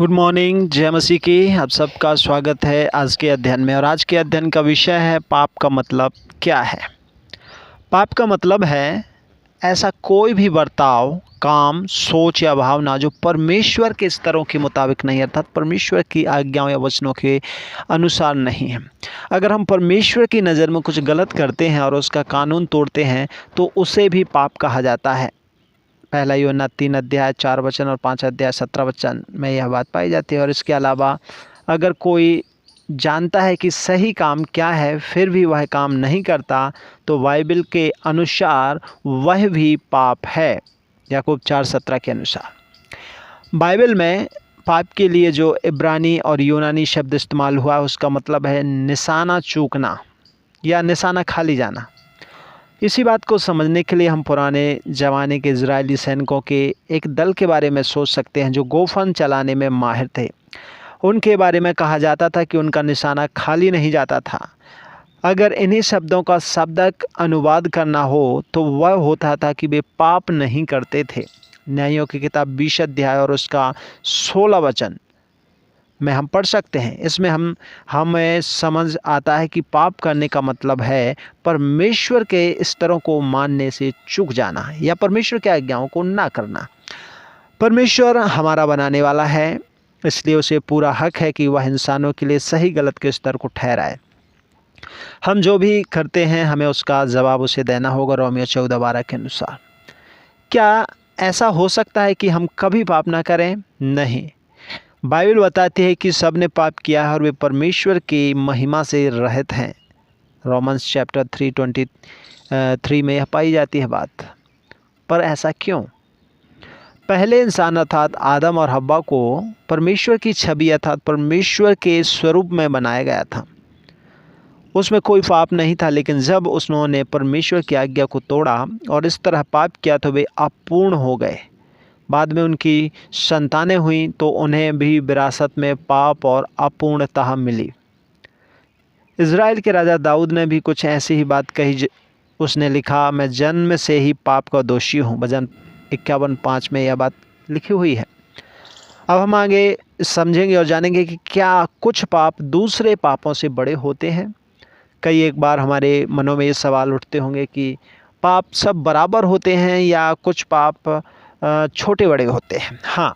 Good morning, जय मसीह की। आप सबका स्वागत है आज के अध्ययन में। और आज के अध्ययन का विषय है पाप का मतलब क्या है। पाप का मतलब है ऐसा कोई भी बर्ताव, काम, सोच या भावना जो परमेश्वर के स्तरों के मुताबिक नहीं, अर्थात परमेश्वर की आज्ञाओं या वचनों के अनुसार नहीं है। अगर हम परमेश्वर की नज़र में कुछ गलत करते हैं और उसका कानून तोड़ते हैं तो उसे भी पाप कहा जाता है। पहला यूहन्ना 3 अध्याय 4 वचन और 5 अध्याय 17 वचन में यह बात पाई जाती है। और इसके अलावा अगर कोई जानता है कि सही काम क्या है फिर भी वह काम नहीं करता तो बाइबल के अनुसार वह भी पाप है, याकूब 4:17 के अनुसार। बाइबल में पाप के लिए जो इब्रानी और यूनानी शब्द इस्तेमाल हुआ उसका मतलब है निशाना चूकना या निशाना खाली जाना। इसी बात को समझने के लिए हम पुराने ज़माने के इजरायली सैनिकों के एक दल के बारे में सोच सकते हैं जो गोफन चलाने में माहिर थे। उनके बारे में कहा जाता था कि उनका निशाना खाली नहीं जाता था। अगर इन्हीं शब्दों का शाब्दिक अनुवाद करना हो तो वह होता था कि वे पाप नहीं करते थे। न्यायों की किताब 20 अध्याय और उसका 16 वचन में हम पढ़ सकते हैं। इसमें हमें समझ आता है कि पाप करने का मतलब है परमेश्वर के स्तरों को मानने से चूक जाना या परमेश्वर के आज्ञाओं को ना करना। परमेश्वर हमारा बनाने वाला है, इसलिए उसे पूरा हक है कि वह इंसानों के लिए सही गलत के स्तर को ठहराए। हम जो भी करते हैं हमें उसका जवाब उसे देना होगा, रोमियो 14:12 के अनुसार। क्या ऐसा हो सकता है कि हम कभी पाप ना करें? नहीं। बाइबल बताती है कि सब ने पाप किया है और वे परमेश्वर की महिमा से रहित हैं। रोमन्स चैप्टर 3:23 में यह पाई जाती है बात। पर ऐसा क्यों? पहले इंसान अर्थात आदम और हव्वा को परमेश्वर की छवि अर्थात परमेश्वर के स्वरूप में बनाया गया था। उसमें कोई पाप नहीं था, लेकिन जब उन्होंने परमेश्वर की आज्ञा को तोड़ा और इस तरह पाप किया तो वे अपूर्ण हो गए। बाद में उनकी संतानें हुई तो उन्हें भी विरासत में पाप और अपूर्णता मिली। इज़राइल के राजा दाऊद ने भी कुछ ऐसी ही बात कही। उसने लिखा, मैं जन्म से ही पाप का दोषी हूँ। भजन 51:5 में यह बात लिखी हुई है। अब हम आगे समझेंगे और जानेंगे कि क्या कुछ पाप दूसरे पापों से बड़े होते हैं। कई एक बार हमारे मनों में ये सवाल उठते होंगे कि पाप सब बराबर होते हैं या कुछ पाप छोटे बड़े होते हैं। हाँ,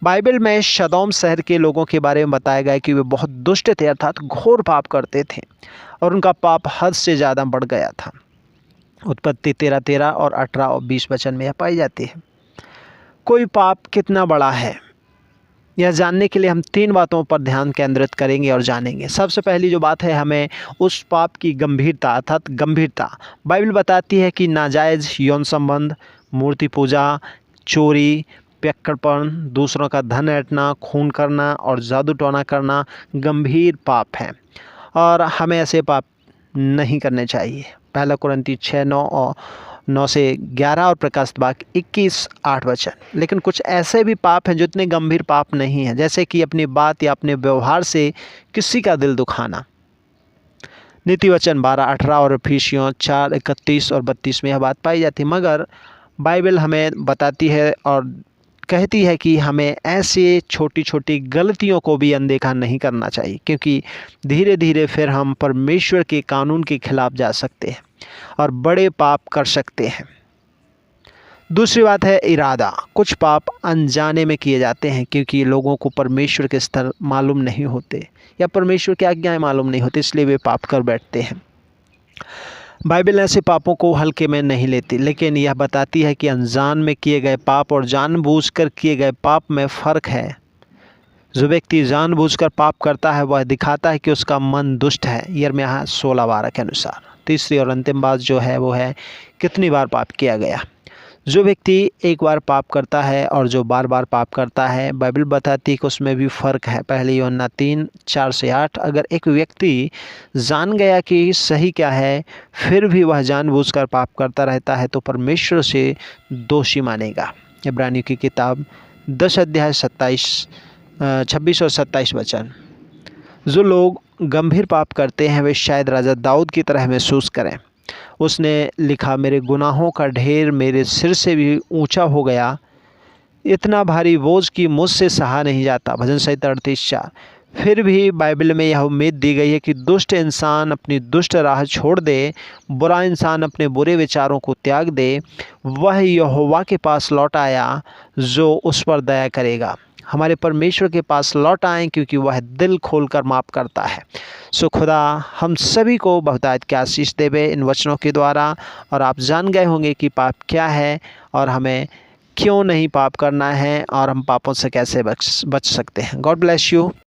बाइबल में सदोम शहर के लोगों के बारे में बताया गया कि वे बहुत दुष्ट थे अर्थात घोर पाप करते थे और उनका पाप हद से ज़्यादा बढ़ गया था। उत्पत्ति 13:13 और 18 और 20 वचन में यह पाई जाती है। कोई पाप कितना बड़ा है यह जानने के लिए हम 3 बातों पर ध्यान केंद्रित करेंगे और जानेंगे। सबसे पहली जो बात है, हमें उस पाप की गंभीरता अर्थात गंभीरता। बाइबल बताती है कि नाजायज़ यौन संबंध, मूर्ति पूजा, चोरी, पियक्कड़पन, दूसरों का धन ऐंठना, खून करना और जादू टोना करना गंभीर पाप हैं और हमें ऐसे पाप नहीं करने चाहिए। पहला कुरिन्थी 6:9 से 11 और प्रकाशित वाक्य 21:8 वचन। लेकिन कुछ ऐसे भी पाप हैं जो इतने गंभीर पाप नहीं हैं, जैसे कि अपनी बात या अपने व्यवहार से किसी का दिल दुखाना। नीति वचन 12:18 और इफिसियों 4:31 और 32 में यह बात पाई जाती है। मगर बाइबल हमें बताती है और कहती है कि हमें ऐसे छोटी छोटी गलतियों को भी अनदेखा नहीं करना चाहिए, क्योंकि धीरे धीरे फिर हम परमेश्वर के कानून के खिलाफ जा सकते हैं और बड़े पाप कर सकते हैं। दूसरी बात है इरादा। कुछ पाप अनजाने में किए जाते हैं क्योंकि लोगों को परमेश्वर के स्तर मालूम नहीं होते या परमेश्वर की आज्ञाएं मालूम नहीं होती, इसलिए वे पाप कर बैठते हैं। बाइबल ऐसे पापों को हल्के में नहीं लेती, लेकिन यह बताती है कि अनजान में किए गए पाप और जानबूझकर किए गए पाप में फ़र्क है। जो व्यक्ति जानबूझकर पाप करता है वह दिखाता है कि उसका मन दुष्ट है, यिर्मयाह 16:12 के अनुसार। तीसरी और अंतिम बात जो है वो है कितनी बार पाप किया गया। जो व्यक्ति एक बार पाप करता है और जो बार बार पाप करता है, बाइबल बताती है कि उसमें भी फ़र्क है। पहली यूहन्ना 3:4-8। अगर एक व्यक्ति जान गया कि सही क्या है फिर भी वह जानबूझकर पाप करता रहता है तो परमेश्वर से दोषी मानेगा। इब्रानियों की किताब 10 अध्याय 26 और 27 वचन। जो लोग गंभीर पाप करते हैं वे शायद राजा दाऊद की तरह महसूस करें। उसने लिखा, मेरे गुनाहों का ढेर मेरे सिर से भी ऊंचा हो गया, इतना भारी बोझ कि मुझसे सहा नहीं जाता। भजन संहिता 38:4। फिर भी बाइबल में यह उम्मीद दी गई है कि दुष्ट इंसान अपनी दुष्ट राह छोड़ दे, बुरा इंसान अपने बुरे विचारों को त्याग दे, वह यहोवा के पास लौट आया जो उस पर दया करेगा। हमारे परमेश्वर के पास लौट आएँ, क्योंकि वह दिल खोलकर माफ़ करता है। सो खुदा हम सभी को बहुतायत की आशीष देवे इन वचनों के द्वारा। और आप जान गए होंगे कि पाप क्या है और हमें क्यों नहीं पाप करना है और हम पापों से कैसे बच सकते हैं। God bless you.